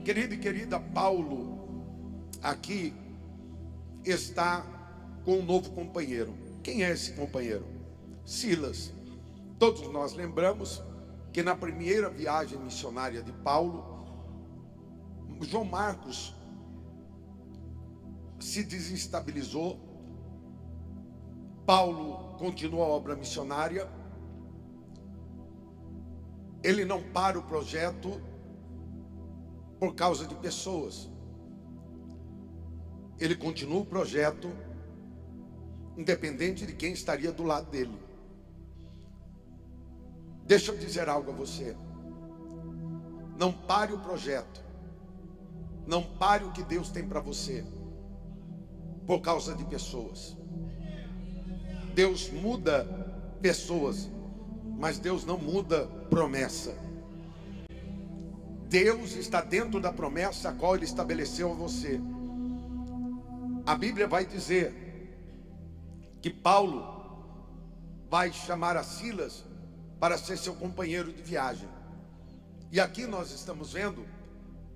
Querido e querida, Paulo aqui está com um novo companheiro. Quem é esse companheiro? Silas. Todos nós lembramos que na primeira viagem missionária de Paulo, João Marcos se desestabilizou. Paulo continua a obra missionária. Ele não para o projeto por causa de pessoas. Ele continua o projeto independente de quem estaria do lado dele. Deixa eu dizer algo a você. Não pare o projeto. Não pare o que Deus tem para você por causa de pessoas. Deus muda pessoas, mas Deus não muda promessa. Deus está dentro da promessa a qual Ele estabeleceu a você. A Bíblia vai dizer que Paulo vai chamar a Silas para ser seu companheiro de viagem. E aqui nós estamos vendo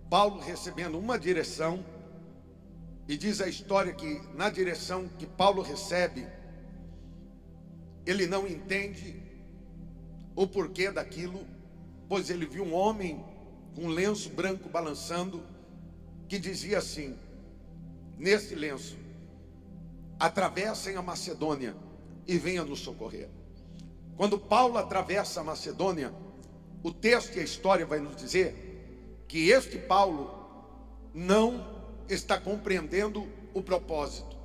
Paulo recebendo uma direção, e diz a história que na direção que Paulo recebe, ele não entende o porquê daquilo, pois ele viu um homem com um lenço branco balançando, que dizia assim, nesse lenço: atravessem a Macedônia e venham nos socorrer. Quando Paulo atravessa a Macedônia, o texto e a história vai nos dizer que este Paulo não está compreendendo o propósito.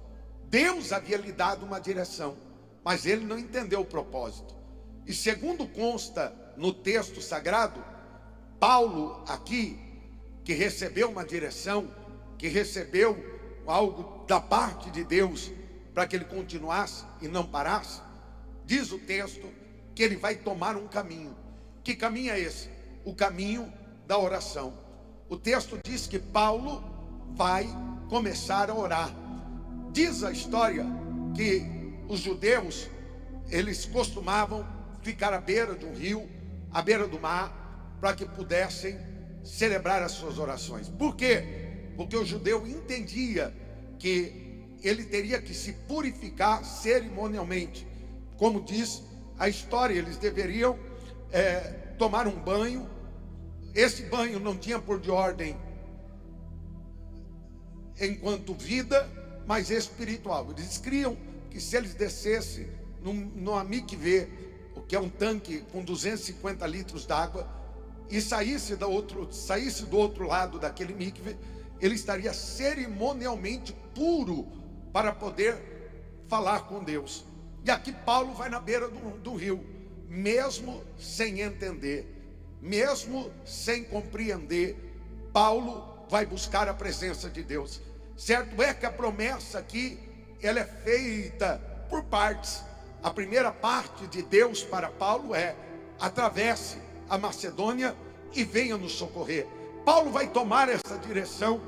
Deus havia lhe dado uma direção, mas ele não entendeu o propósito. E segundo consta no texto sagrado, Paulo aqui, que recebeu uma direção, que recebeu algo da parte de Deus para que ele continuasse e não parasse, diz o texto que ele vai tomar um caminho. Que caminho é esse? O caminho da oração. O texto diz que Paulo vai começar a orar. Diz a história que os judeus, eles costumavam ficar à beira de um rio, à beira do mar, para que pudessem celebrar as suas orações. Por quê? Porque o judeu entendia que ele teria que se purificar cerimonialmente. Como diz a história, eles deveriam tomar um banho. Esse banho não tinha por de ordem enquanto vida, mas espiritual. Eles criam que se eles descessem numa mikvê, o que é um tanque com 250 litros d'água, e saísse do outro lado daquele mikvê, ele estaria cerimonialmente puro para poder falar com Deus. E aqui Paulo vai na beira do rio, mesmo sem entender, mesmo sem compreender, Paulo vai buscar a presença de Deus. Certo é que a promessa aqui, ela é feita por partes. A primeira parte de Deus para Paulo é: atravesse a Macedônia e venha nos socorrer. Paulo vai tomar essa direção,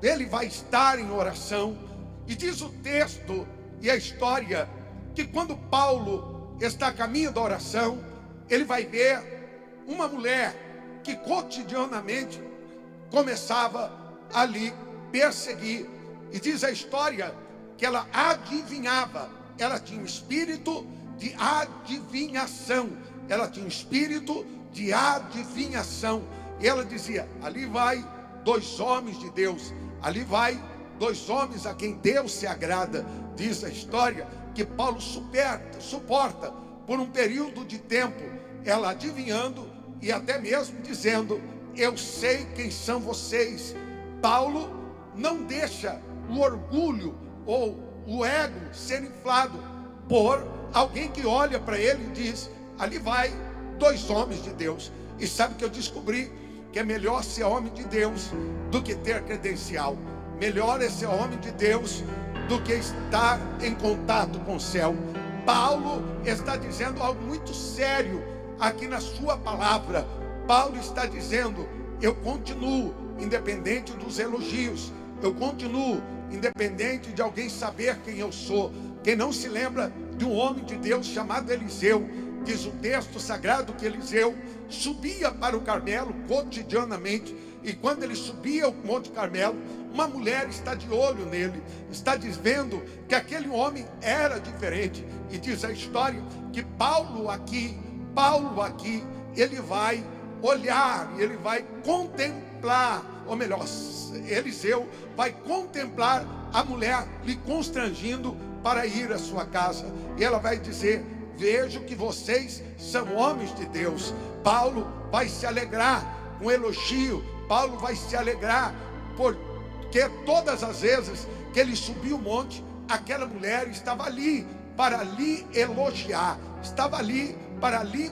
ele vai estar em oração, e diz o texto e a história que quando Paulo está a caminho da oração, ele vai ver uma mulher que cotidianamente começava ali perseguir, e diz a história que ela adivinhava, ela tinha um espírito de adivinhação, ela tinha um espírito de adivinhação, e ela dizia: ali vai dois homens de Deus, ali vai dois homens a quem Deus se agrada. Diz a história que Paulo suporta por um período de tempo, ela adivinhando e até mesmo dizendo: eu sei quem são vocês. Paulo não deixa o orgulho ou o ego ser inflado por alguém que olha para ele e diz: ali vai dois homens de Deus. E sabe que eu descobri que é melhor ser homem de Deus do que ter credencial. Melhor é ser homem de Deus do que estar em contato com o céu. Paulo está dizendo algo muito sério aqui na sua palavra. Paulo está dizendo: eu continuo independente dos elogios, eu continuo independente de alguém saber quem eu sou. Quem não se lembra de um homem de Deus chamado Eliseu, diz o texto sagrado que Eliseu subia para o Carmelo cotidianamente, e quando ele subia o Monte Carmelo, uma mulher está de olho nele, está dizendo que aquele homem era diferente. E diz a história que Paulo aqui, ele vai olhar, ele vai contemplar, ou melhor, Eliseu vai contemplar a mulher lhe constrangindo para ir à sua casa, e ela vai dizer: vejo que vocês são homens de Deus. Paulo vai se alegrar com elogio, Paulo vai se alegrar, porque todas as vezes que ele subiu o monte, aquela mulher estava ali para lhe elogiar, estava ali para lhe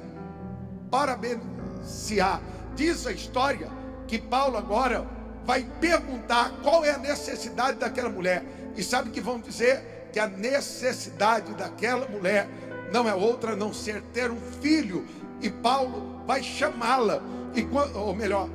parabenizar. Diz a história que Paulo agora vai perguntar qual é a necessidade daquela mulher, e sabe que vão dizer que a necessidade daquela mulher não é outra a não ser ter um filho. E Paulo vai chamá-la, ou melhor,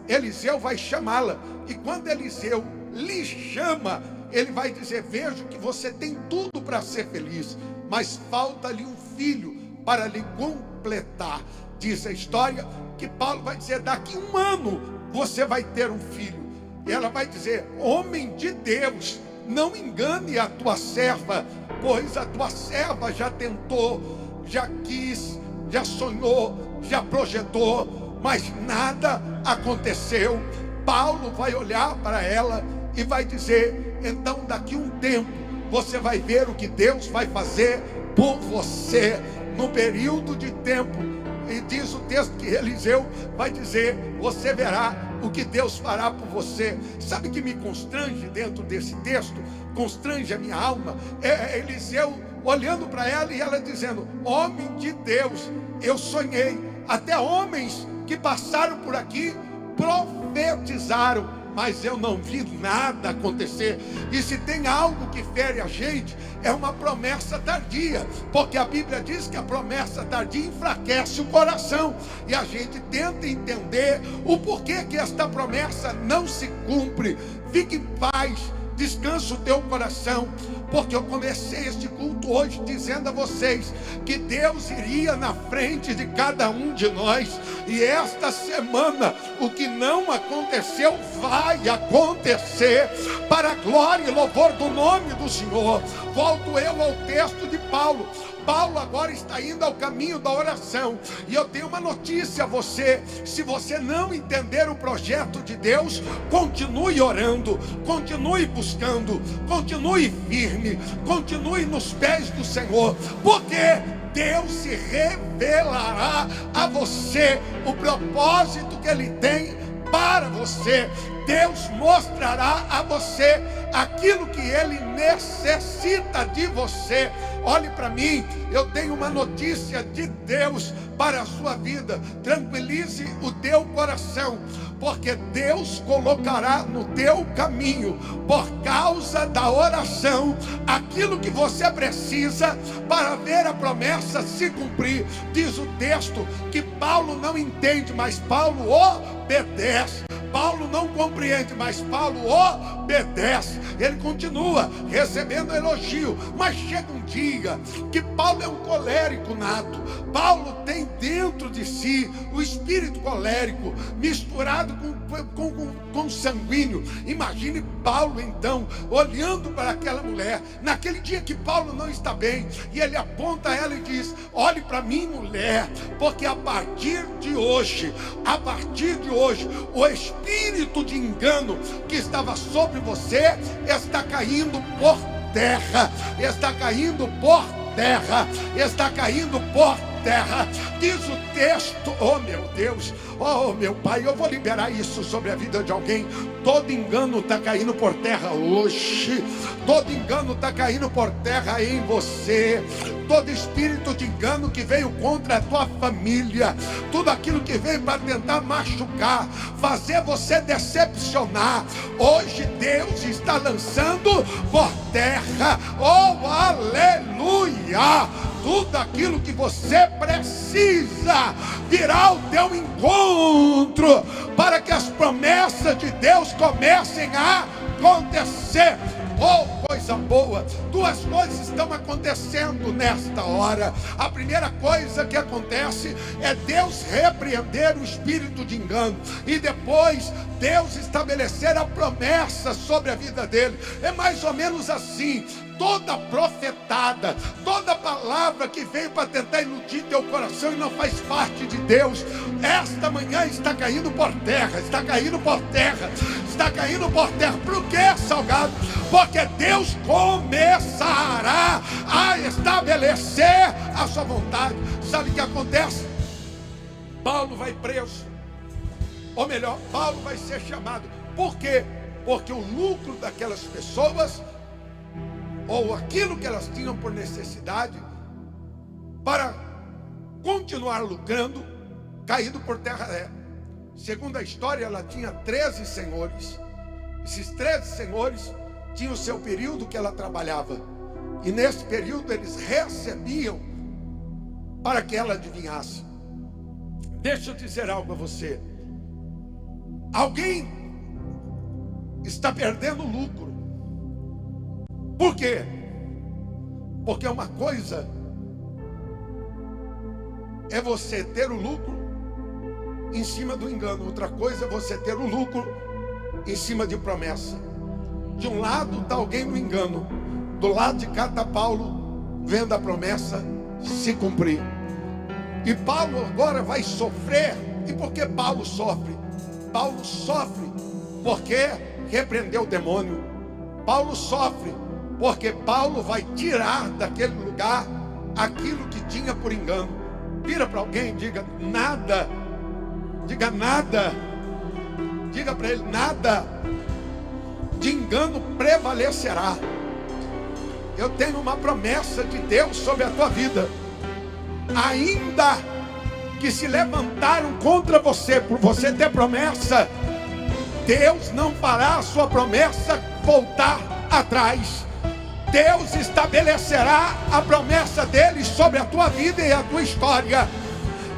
Eliseu vai chamá-la, e quando Eliseu lhe chama, ele vai dizer: vejo que você tem tudo para ser feliz, mas falta-lhe um filho para lhe completar. Diz a história que Paulo vai dizer: daqui 1 ano você vai ter um filho. E ela vai dizer: homem de Deus, não engane a tua serva, pois a tua serva já tentou, já quis, já sonhou, já projetou, mas nada aconteceu. Paulo vai olhar para ela e vai dizer: então daqui um tempo você vai ver o que Deus vai fazer por você, no período de tempo. E diz o texto que Eliseu vai dizer: você verá o que Deus fará por você. Sabe o que me constrange dentro desse texto? Constrange a minha alma. É Eliseu olhando para ela e ela dizendo: homem de Deus, eu sonhei. Até homens que passaram por aqui profetizaram, mas eu não vi nada acontecer. E se tem algo que fere a gente, é uma promessa tardia, porque a Bíblia diz que a promessa tardia enfraquece o coração, e a gente tenta entender o porquê que esta promessa não se cumpre. Fique em paz, descansa o teu coração, porque eu comecei este culto hoje dizendo a vocês que Deus iria na frente de cada um de nós, e esta semana o que não aconteceu vai acontecer, para a glória e louvor do nome do Senhor. Volto eu ao texto de Paulo. Paulo agora está indo ao caminho da oração, e eu tenho uma notícia a você: se você não entender o projeto de Deus, continue orando, continue buscando, continue firme, continue nos pés do Senhor, porque Deus se revelará a você o propósito que Ele tem para você. Deus mostrará a você aquilo que Ele necessita de você. Olhe para mim, eu tenho uma notícia de Deus para a sua vida. Tranquilize o teu coração, porque Deus colocará no teu caminho, por causa da oração, aquilo que você precisa para ver a promessa se cumprir. Diz o texto que Paulo não entende, mas Paulo obedece. Paulo não compreende, mas Paulo obedece. Ele continua recebendo elogio, mas chega um dia que Paulo é um colérico nato. Paulo tem dentro de si o espírito colérico misturado com sanguíneo. Imagine Paulo então olhando para aquela mulher naquele dia que Paulo não está bem, e ele aponta a ela e diz: olhe para mim, mulher, porque a partir de hoje, o espírito de engano que estava sobre você está caindo por terra, está caindo por terra, está caindo por terra. Diz o texto, oh meu Deus, oh meu Pai, eu vou liberar isso sobre a vida de alguém. Todo engano está caindo por terra hoje, todo engano está caindo por terra em você. Todo espírito de engano que veio contra a tua família, tudo aquilo que veio para tentar machucar, fazer você decepcionar, hoje Deus está lançando por terra. Oh aleluia! Tudo aquilo que você precisa virá ao teu encontro, para que as promessas de Deus comecem a acontecer. Oh, coisa coisa boa. Duas coisas estão acontecendo nesta hora. A primeira coisa que acontece é Deus repreender o espírito de engano, e depois Deus estabelecer a promessa sobre a vida dele. É mais ou menos assim. Toda profetada, toda palavra que veio para tentar iludir teu coração e não faz parte de Deus, esta manhã está caindo por terra, está caindo por terra, está caindo por terra. Por quê, Salgado? Porque Deus começará a estabelecer a sua vontade. Sabe o que acontece? Paulo vai preso, ou melhor, Paulo vai ser chamado. Por quê? Porque o lucro daquelas pessoas, ou aquilo que elas tinham por necessidade, para continuar lucrando, caído por terra é. Segundo a história, ela tinha 13 senhores. Esses 13 senhores tinham o seu período que ela trabalhava, e nesse período eles recebiam para que ela adivinhasse. Deixa eu dizer algo a você. Alguém está perdendo lucro. Por quê? Porque uma coisa é você ter o lucro em cima do engano, outra coisa é você ter o lucro em cima de promessa. De um lado está alguém no engano, do lado de cá está Paulo vendo a promessa se cumprir. E Paulo agora vai sofrer. E por que Paulo sofre? Paulo sofre porque repreendeu o demônio. Paulo sofre porque Paulo vai tirar daquele lugar aquilo que tinha por engano. Vira para alguém e diga: nada. Diga: nada. Diga para ele: nada de engano prevalecerá. Eu tenho uma promessa de Deus sobre a tua vida. Ainda que se levantaram contra você por você ter promessa, Deus não fará a sua promessa voltar atrás. Deus estabelecerá a promessa dele sobre a tua vida e a tua história.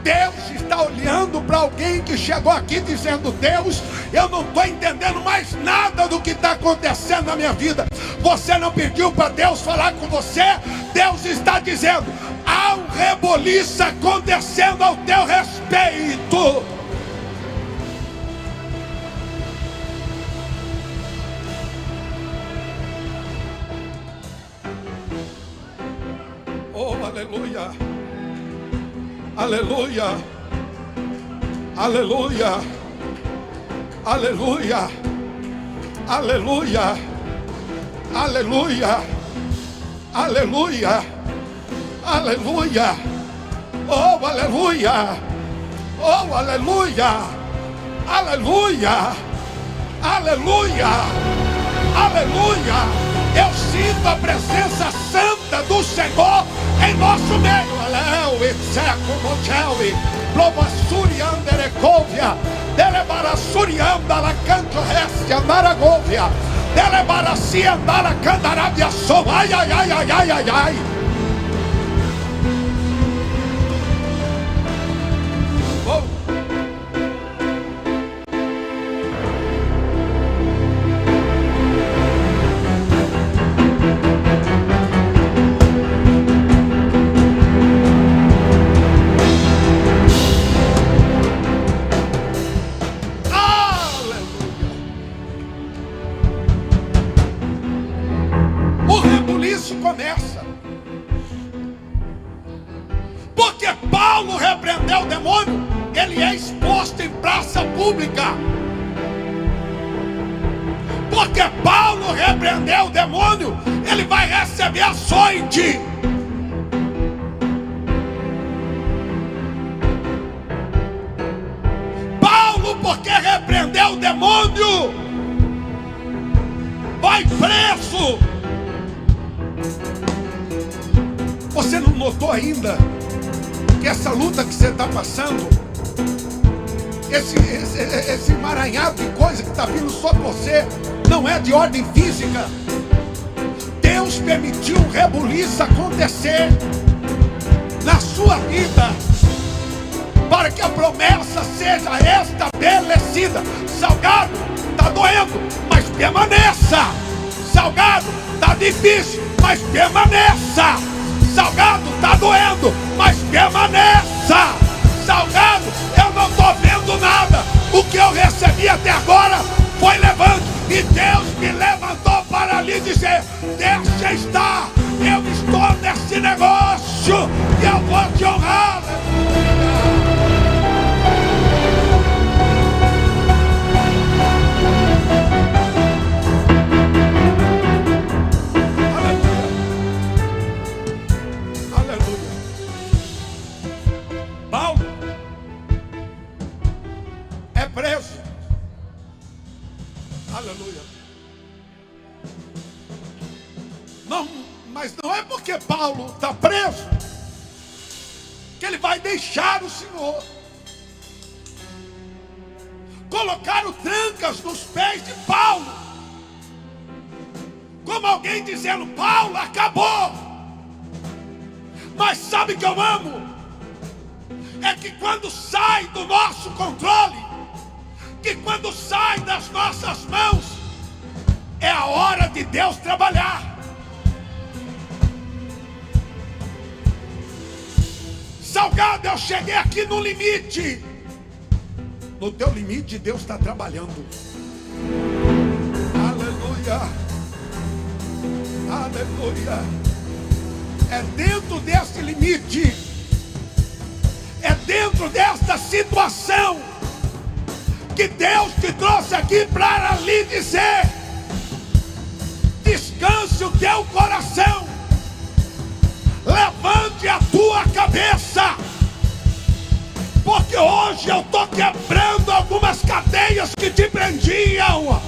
Deus está olhando para alguém que chegou aqui dizendo: Deus, eu não estou entendendo mais nada do que está acontecendo na minha vida. Você não pediu para Deus falar com você? Deus está dizendo: há um reboliço acontecendo ao teu respeito. Oh, aleluia. Aleluia, aleluia, aleluia, aleluia, aleluia, aleluia, aleluia, oh aleluia, oh aleluia, aleluia, aleluia, aleluia. Eu sinto a presença santa do Senhor em nosso meio. Aleu, Itzeco, Mochewi, Plovassurianderecóvia, Delebarasurianda, Lacanto, Restia, Maragóvia, Delebarasianda, Lacandarabia, Som, ai, ai, ai, ai, ai, ai, ai. Oh. Começa porque Paulo repreendeu o demônio. Ele é exposto em praça pública. Porque Paulo repreendeu o demônio, ele vai receber açoite. Paulo, porque repreendeu o demônio, vai preso. Você não notou ainda que essa luta que você está passando, esse emaranhado de coisa que está vindo sobre você, não é de ordem física? Deus permitiu um rebuliço acontecer na sua vida para que a promessa seja estabelecida. Salgado, está doendo, mas permaneça. Salgado, está Tá difícil, mas permaneça. Salgado, tá doendo, mas permaneça. Salgado, eu não estou vendo nada. O que eu recebi até agora foi levante. E Deus me levantou para lhe dizer: deixa estar, eu estou nesse negócio e eu vou te honrar. Paulo é preso. Aleluia. Não, mas não é porque Paulo está preso que ele vai deixar o Senhor. Colocaram trancas nos pés de Paulo, como alguém dizendo: Paulo, acabou. Mas sabe que eu amo? É que quando sai do nosso controle, que quando sai das nossas mãos, é a hora de Deus trabalhar. Salgado, eu cheguei aqui no limite. No teu limite, Deus está trabalhando. Aleluia. Aleluia. É dentro desse limite, é dentro desta situação, que Deus te trouxe aqui para lhe dizer: descanse o teu coração, levante a tua cabeça, porque hoje eu estou quebrando algumas cadeias que te prendiam.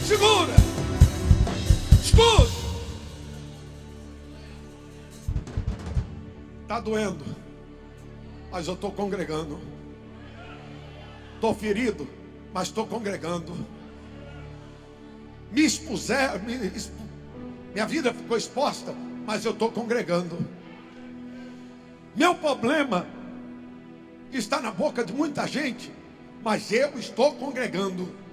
Segura, escuta. Está doendo, mas eu estou congregando. Estou ferido, mas estou congregando. Me expuseram, minha vida ficou exposta, mas eu estou congregando. Meu problema está na boca de muita gente, mas eu estou congregando.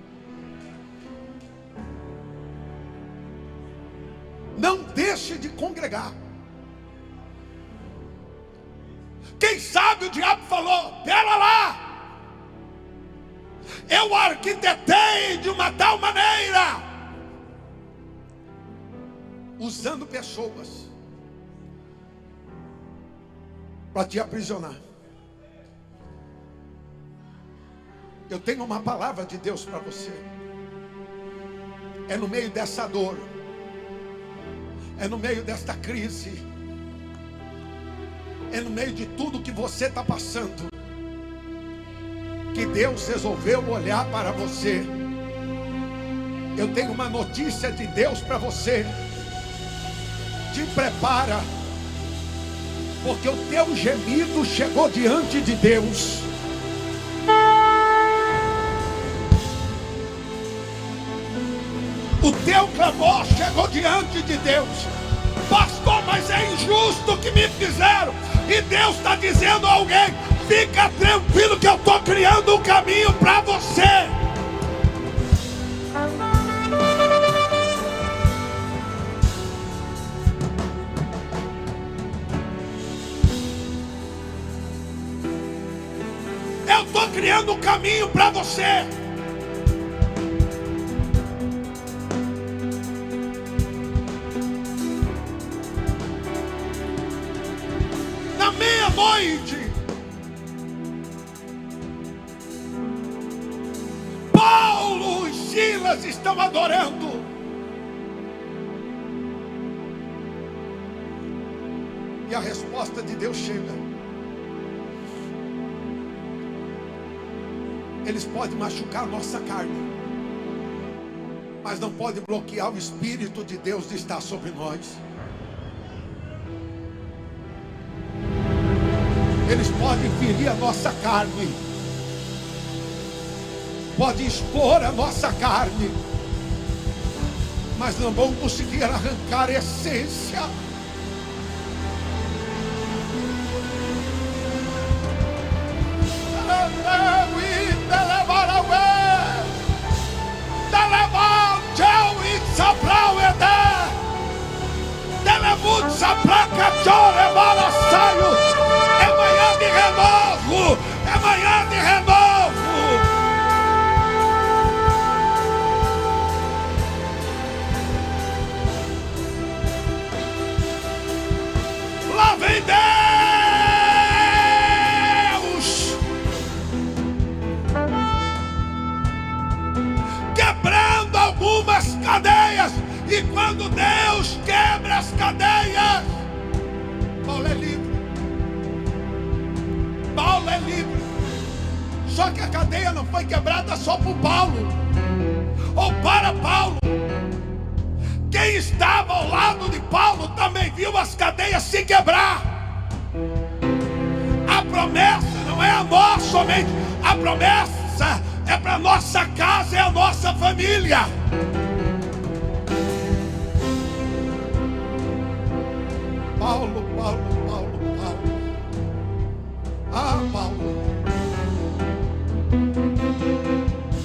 Não deixe de congregar. Quem sabe o diabo falou: pera lá, eu arquitetei de uma tal maneira, usando pessoas para te aprisionar. Eu tenho uma palavra de Deus para você. É no meio dessa dor, é no meio desta crise, é no meio de tudo que você está passando, que Deus resolveu olhar para você. Eu tenho uma notícia de Deus para você. Te prepara, porque o teu gemido chegou diante de Deus. O teu clamor chegou diante de Deus. Pastor, mas é injusto o que me fizeram. E Deus está dizendo a alguém: fica tranquilo que eu estou criando um caminho para você. Eu estou criando um caminho para você. Meia-noite, Paulo e Silas estão adorando. E a resposta de Deus chega. Eles podem machucar a nossa carne, mas não podem bloquear o Espírito de Deus de estar sobre nós. Eles podem ferir a nossa carne, podem expor a nossa carne, mas não vão conseguir arrancar a essência. livre. Só que a cadeia não foi quebrada só por Paulo, ou para Paulo. Quem estava ao lado de Paulo também viu as cadeias se quebrar. A promessa não é a nós somente, a promessa é para nossa casa, é a nossa família. Paulo. Ah, Paulo.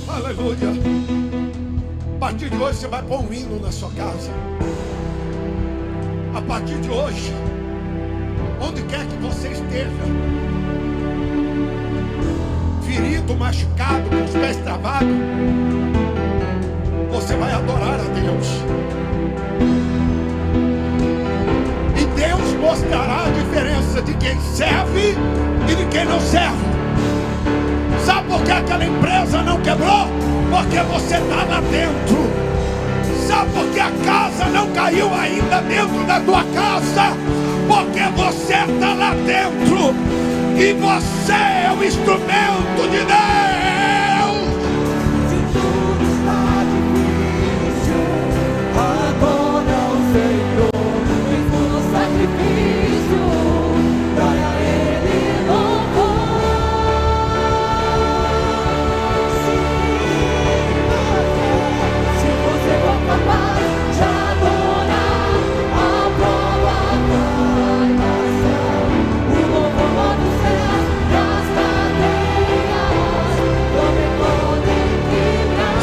Aleluia. A partir de hoje você vai pôr um hino na sua casa. A partir de hoje, onde quer que você esteja, ferido, machucado, com os pés travados, você vai adorar a Deus. E Deus mostrará a diferença de quem serve e de quem não serve. Sabe por que aquela empresa não quebrou? Porque você está lá dentro. Sabe por que a casa não caiu ainda dentro da tua casa? Porque você está lá dentro. E você é o instrumento de Deus. Se tudo está difícil, adora o Senhor. Mesmo no sacrifício, dai a Ele louvor. Se você for capaz de adorar, a prova vai passar. O louvor do céu das cadeias também podem quebrar.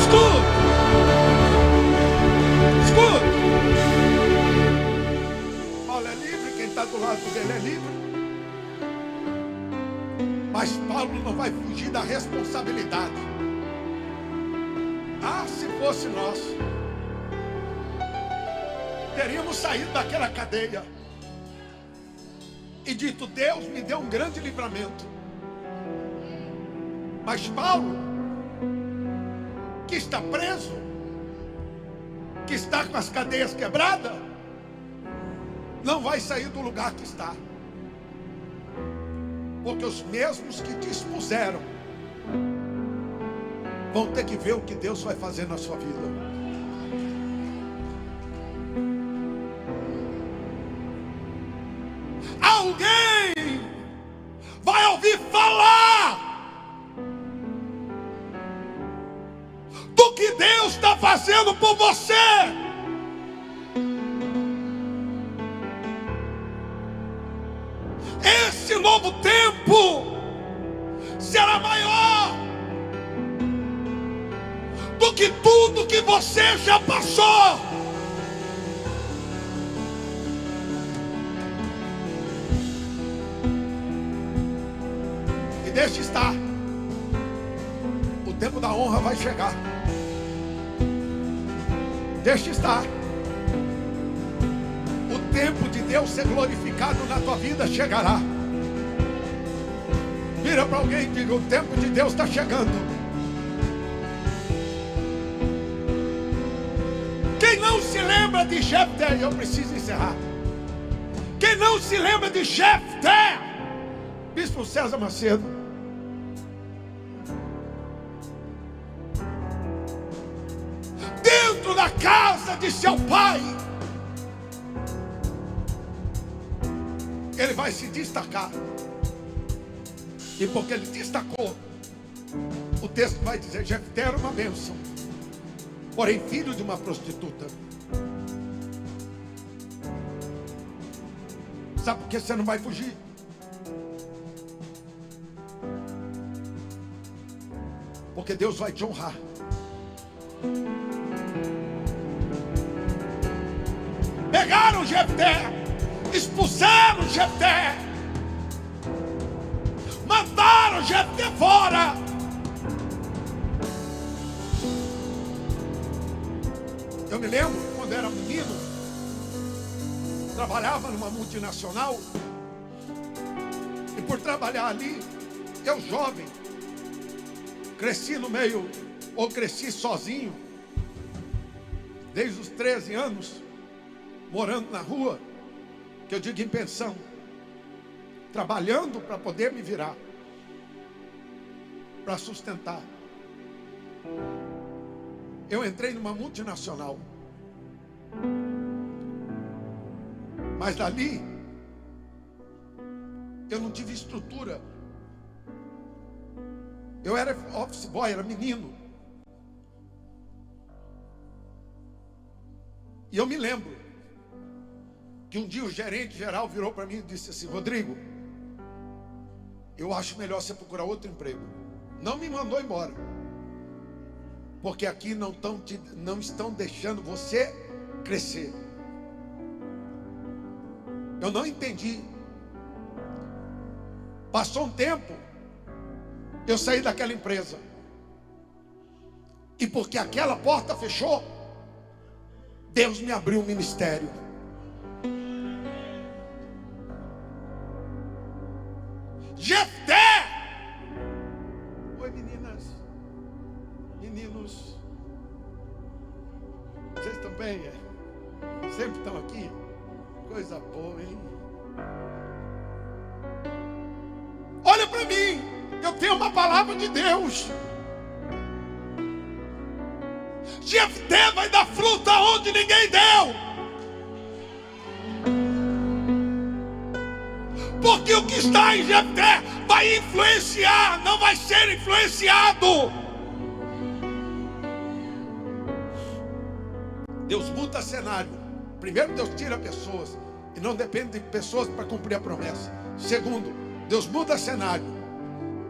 Escuta. Paulo é livre, quem está do lado dele é livre. Mas Paulo não vai fugir da responsabilidade. Ah, se fosse nós, teríamos saído daquela cadeia e dito: Deus me deu um grande livramento. Mas Paulo, que está preso, que está com as cadeias quebradas, não vai sair do lugar que está. Porque os mesmos que te expuseram vão ter que ver o que Deus vai fazer na sua vida. Alguém vai ouvir falar do que Deus está fazendo por você. Esse novo tempo será maior do que tudo que você já passou. E deixe estar. O tempo da honra vai chegar. Deixe estar. O tempo de Deus ser glorificado na tua vida chegará. Vira para alguém e diga: o tempo de Deus está chegando. Quem não se lembra de Jefté, eu preciso encerrar. Quem não se lembra de Jefté, Bispo César Macedo, dentro da casa de seu pai, ele vai se destacar. E porque ele destacou, o texto vai dizer: Jefté era uma bênção, porém filho de uma prostituta. Sabe por que você não vai fugir? Porque Deus vai te honrar. Pegaram Jefté, expulsaram Jefté, mandaram Jefté fora. Eu me lembro quando era menino, trabalhava numa multinacional, e por trabalhar ali, eu jovem, cresci no meio, ou cresci sozinho, desde os 13 anos, morando na rua, que eu digo em pensão, trabalhando para poder me virar. para sustentar. Eu entrei numa multinacional, mas dali eu não tive estrutura. Eu era office boy, era menino. E eu me lembro que um dia o gerente geral virou para mim e disse assim: Rodrigo, eu acho melhor você procurar outro emprego. Não me mandou embora, porque aqui não estão deixando você crescer. Eu não entendi. Passou um tempo, eu saí daquela empresa. E porque aquela porta fechou, Deus me abriu um ministério. Jefté! Oi, meninas, meninos. Vocês também, sempre estão aqui? Coisa boa, hein? Olha para mim, eu tenho uma palavra de Deus. Jefté vai dar fruta onde ninguém deu. Porque o que está em Jefté vai influenciar, não vai ser influenciado. Deus muda cenário. Primeiro, Deus tira pessoas e não depende de pessoas para cumprir a promessa. Segundo, Deus muda cenário,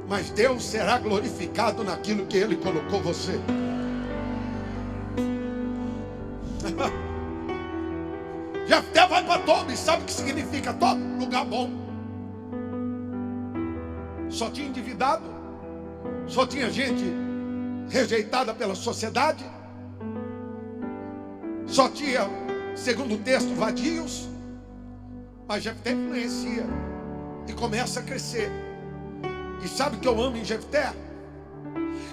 mas Deus será glorificado naquilo que Ele colocou você. Jefté vai para Tobi. Sabe o que significa Tobi? Lugar bom. Só tinha endividado, só tinha gente rejeitada pela sociedade, só tinha, segundo o texto, vadios. Mas Jefté influencia e começa a crescer. E sabe o que eu amo em Jefté?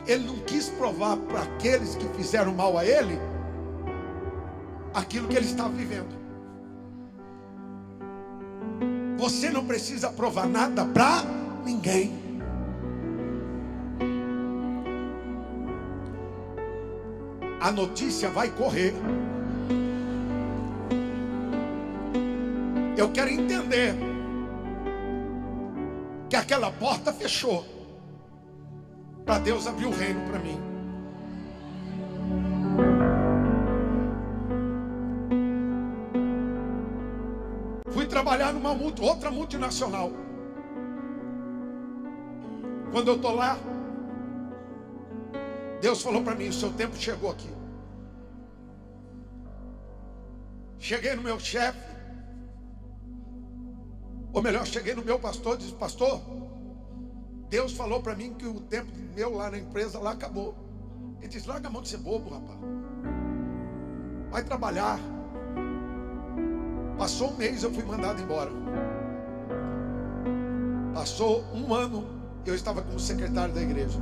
Ele não quis provar para aqueles que fizeram mal a ele aquilo que ele estava vivendo. Você não precisa provar nada para ninguém. A notícia vai correr. Eu quero entender que aquela porta fechou para Deus abrir o reino para mim. Fui trabalhar numa outra multinacional. Quando eu estou lá, Deus falou para mim: o seu tempo chegou aqui. Cheguei no meu chefe, ou melhor, cheguei no meu pastor, disse: pastor, Deus falou para mim que o tempo meu lá na empresa lá acabou. Ele disse: larga a mão de ser bobo, rapaz, vai trabalhar. Passou um mês, eu fui mandado embora. Passou um ano, eu estava como secretário da igreja.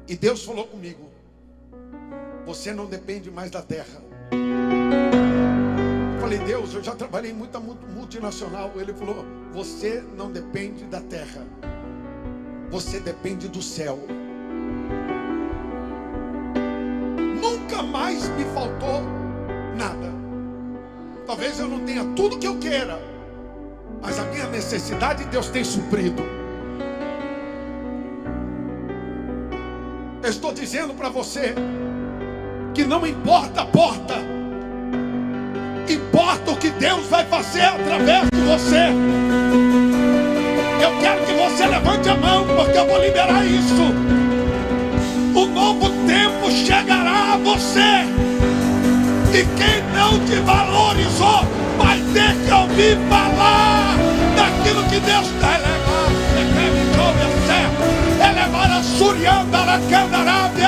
E Deus falou comigo: você não depende mais da terra. Eu falei: Deus, eu já trabalhei em muita multinacional. Ele falou: você não depende da terra, você depende do céu. Nunca mais me faltou nada. Talvez eu não tenha tudo que eu queira, mas a minha necessidade Deus tem suprido. Eu estou dizendo para você que não importa a porta, importa o que Deus vai fazer através de você. Eu quero que você levante a mão, porque eu vou liberar isso. O novo tempo chegará a você, e quem não te valorizou vai ter que ouvir falar daquilo que Deus está elevando. Elevara surianda la candarabia.